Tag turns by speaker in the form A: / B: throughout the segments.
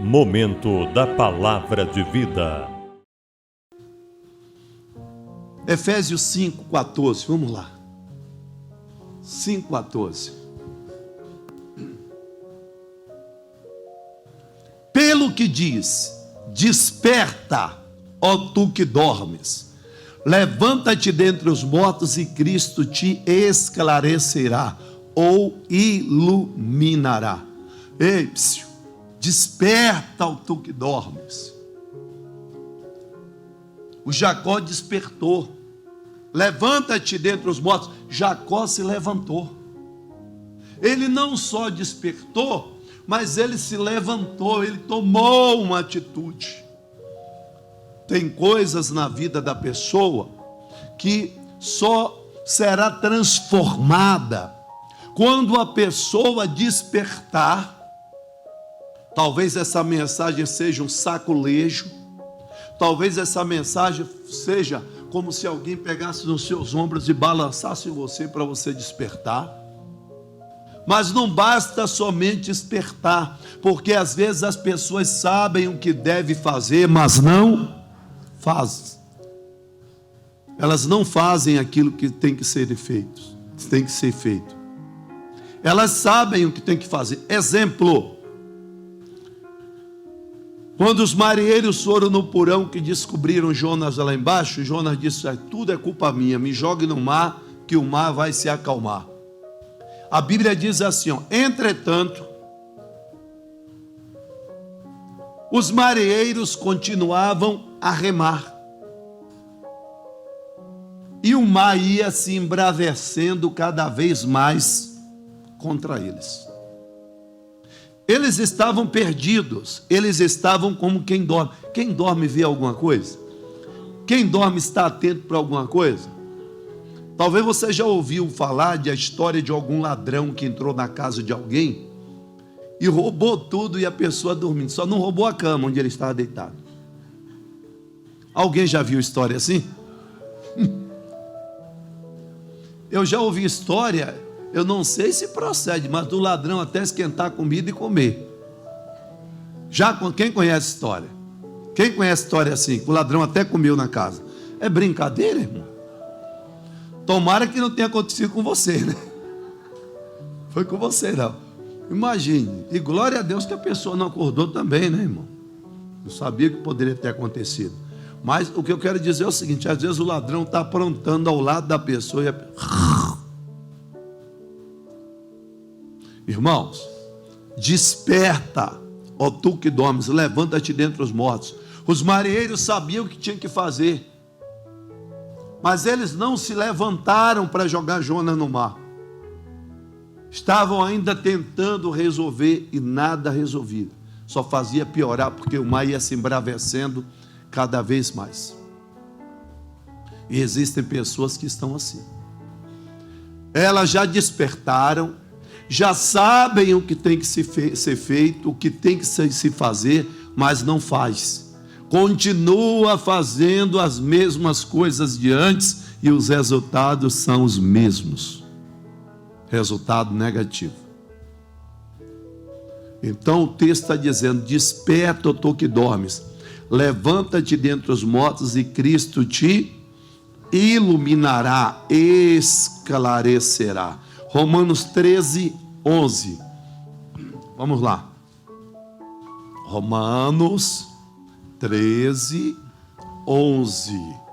A: Momento da Palavra de Vida.
B: Efésios 5:14, vamos lá. 5:14. Pelo que diz: desperta, ó tu que dormes, levanta-te dentre os mortos e Cristo te esclarecerá ou iluminará. Ei, desperta, ó tu que dormes. O Jacó despertou. Levanta-te dentre os mortos. Jacó se levantou. Ele não só despertou, mas ele se levantou, ele tomou uma atitude. Tem coisas na vida da pessoa que só será transformada quando a pessoa despertar. Talvez essa mensagem seja um saculejo, talvez essa mensagem seja como se alguém pegasse nos seus ombros e balançasse você para você despertar. Mas não basta somente despertar, porque às vezes as pessoas sabem o que deve fazer, mas não fazem. Elas não fazem aquilo que tem que ser feito. Elas sabem o que tem que fazer. Exemplo: quando os marinheiros foram no porão que descobriram Jonas lá embaixo, Jonas disse: tudo é culpa minha, me jogue no mar, que o mar vai se acalmar. A Bíblia diz assim, entretanto, os marinheiros continuavam a remar, e o mar ia se embravecendo cada vez mais contra eles. Eles estavam perdidos, eles estavam como quem dorme. Quem dorme vê alguma coisa? Quem dorme está atento para alguma coisa? Talvez você já ouviu falar de a história de algum ladrão que entrou na casa de alguém e roubou tudo e a pessoa dormindo, só não roubou a cama onde ele estava deitado. Alguém já viu história assim? Eu já ouvi história, eu não sei se procede, mas do ladrão até esquentar comida e comer. Quem conhece história? Quem conhece história assim? Que o ladrão até comeu na casa. É brincadeira, irmão? Tomara que não tenha acontecido com você, né? Foi com você, não. Imagine. E glória a Deus que a pessoa não acordou também, né, irmão? Eu sabia que poderia ter acontecido. Mas o que eu quero dizer é o seguinte: às vezes o ladrão está aprontando ao lado da pessoa e Irmãos, desperta, ó tu que dormes, levanta-te dentre os mortos. Os marinheiros sabiam o que tinham que fazer, mas eles não se levantaram para jogar Jonas no mar. Estavam ainda tentando resolver e nada resolvido. Só fazia piorar, porque o mar ia se embravecendo cada vez mais. E existem pessoas que estão assim. Elas já despertaram, já sabem o que tem que ser feito, o que tem que se fazer, mas não faz. Continua fazendo as mesmas coisas de antes e os resultados são os mesmos. Resultado negativo. Então o texto está dizendo: desperta, ó tu que dormes, levanta-te dentre os mortos e Cristo te iluminará, esclarecerá. Romanos 13:11. Vamos lá. Romanos 13:11.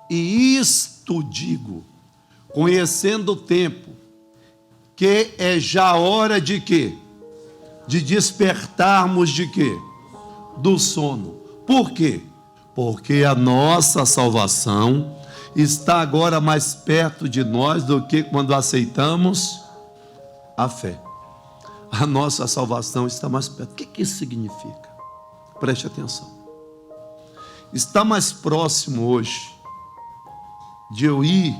B: E isto digo, conhecendo o tempo, que é já hora de quê? De despertarmos de quê? Do sono. Por quê? Porque a nossa salvação está agora mais perto de nós do que quando aceitamos a fé. A nossa salvação está mais perto. O que isso significa? Preste atenção. Está mais próximo hoje de eu ir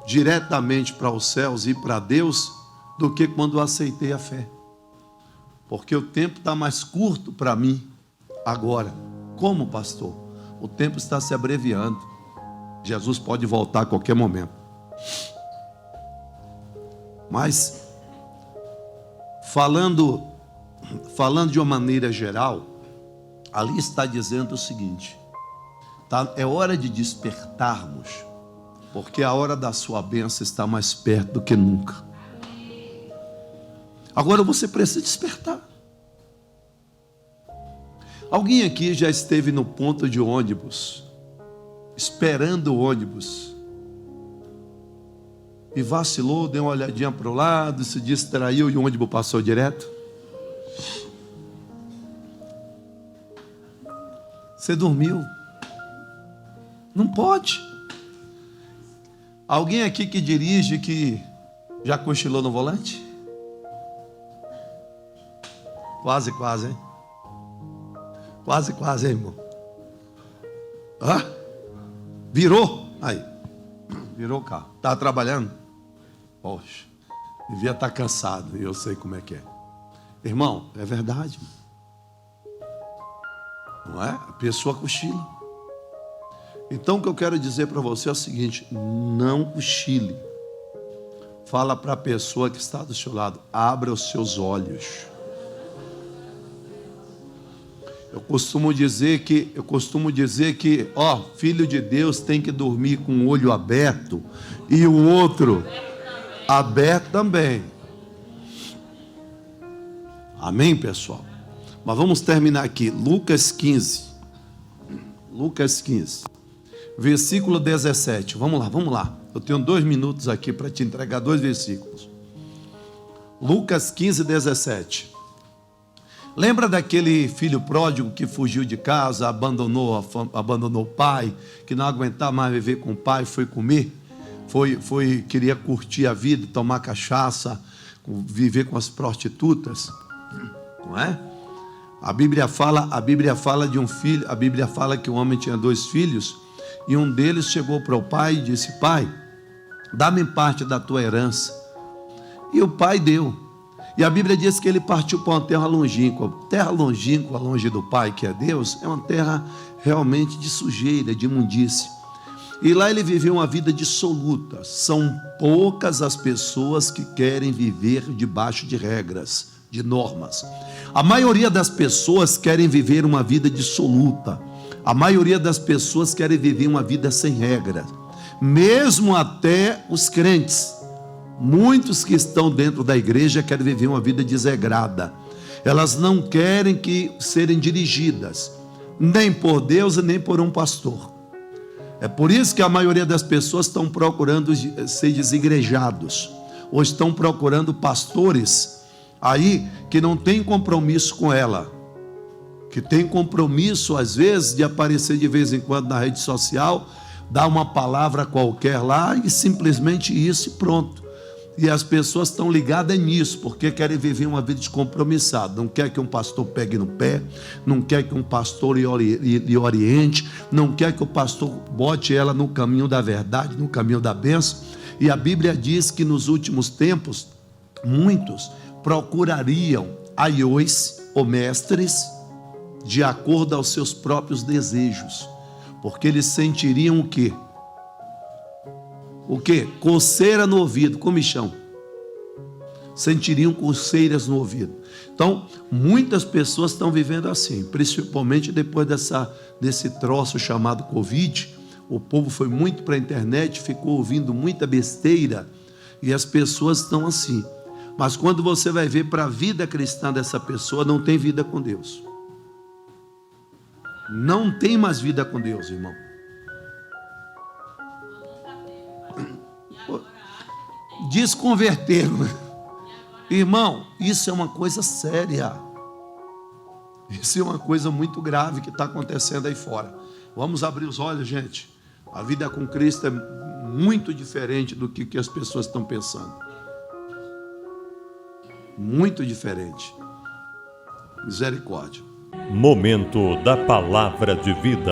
B: diretamente para os céus e para Deus do que quando eu aceitei a fé. Porque o tempo está mais curto para mim agora. Como, pastor? O tempo está se abreviando. Jesus pode voltar a qualquer momento. Mas falando de uma maneira geral, ali está dizendo o seguinte: tá, é hora de despertarmos, porque a hora da sua bênção está mais perto do que nunca. Agora você precisa despertar. Alguém aqui já esteve no ponto de ônibus, esperando o ônibus, e vacilou, deu uma olhadinha para o lado, se distraiu e o ônibus passou direto? Você dormiu? Não pode. Alguém aqui que dirige que já cochilou no volante? Quase, hein? Quase, hein, irmão? Virou? Aí. Virou o carro. Estava trabalhando? Poxa, devia estar cansado. E eu sei como é que é. Irmão, é verdade. Não é? A pessoa cochila. Então o que eu quero dizer para você é o seguinte: não cochile. Fala para a pessoa que está do seu lado: abra os seus olhos. Eu costumo dizer que, filho de Deus tem que dormir com o olho aberto e o outro aberto também. Amém, pessoal? Mas vamos terminar aqui. Lucas 15, versículo 17. Vamos lá. Eu tenho 2 minutos aqui para te entregar 2 versículos. Lucas 15, 17. Lembra daquele filho pródigo que fugiu de casa, abandonou o pai, que não aguentava mais viver com o pai, foi comer, queria curtir a vida, tomar cachaça, viver com as prostitutas, não é? A Bíblia fala de um filho, a Bíblia fala que o homem tinha 2 filhos, e um deles chegou para o pai e disse: pai, dá-me parte da tua herança. E o pai deu. E a Bíblia diz que ele partiu para uma terra longínqua. Terra longínqua, longe do Pai, que é Deus, é uma terra realmente de sujeira, de imundície. E lá ele viveu uma vida dissoluta. São poucas as pessoas que querem viver debaixo de regras, de normas. A maioria das pessoas querem viver uma vida dissoluta. A maioria das pessoas querem viver uma vida sem regras. Mesmo até os crentes. Muitos que estão dentro da igreja querem viver uma vida desregrada. Elas não querem serem dirigidas, nem por Deus e nem por um pastor. É por isso que a maioria das pessoas estão procurando ser desigrejados, ou estão procurando pastores aí que não têm compromisso com ela, que tem compromisso às vezes de aparecer de vez em quando na rede social, dar uma palavra qualquer lá e simplesmente isso e pronto. E as pessoas estão ligadas nisso, porque querem viver uma vida descompromissada. Não quer que um pastor pegue no pé, não quer que um pastor lhe oriente, não quer que o pastor bote ela no caminho da verdade, no caminho da bênção. E a Bíblia diz que nos últimos tempos, muitos procurariam aiões ou mestres de acordo aos seus próprios desejos, porque eles sentiriam o quê? O quê? Coceira no ouvido, comichão. Sentiriam coceiras no ouvido. Então, muitas pessoas estão vivendo assim, principalmente depois desse troço chamado Covid. O povo foi muito para a internet, ficou ouvindo muita besteira, e as pessoas estão assim. Mas quando você vai ver para a vida cristã dessa pessoa, não tem vida com Deus. Não tem mais vida com Deus, irmão. Desconverteram. Irmão, isso é uma coisa séria. Isso é uma coisa muito grave que está acontecendo aí fora. Vamos abrir os olhos, gente. A vida com Cristo é muito diferente do que as pessoas estão pensando. Muito diferente. Misericórdia.
A: Momento da Palavra de Vida.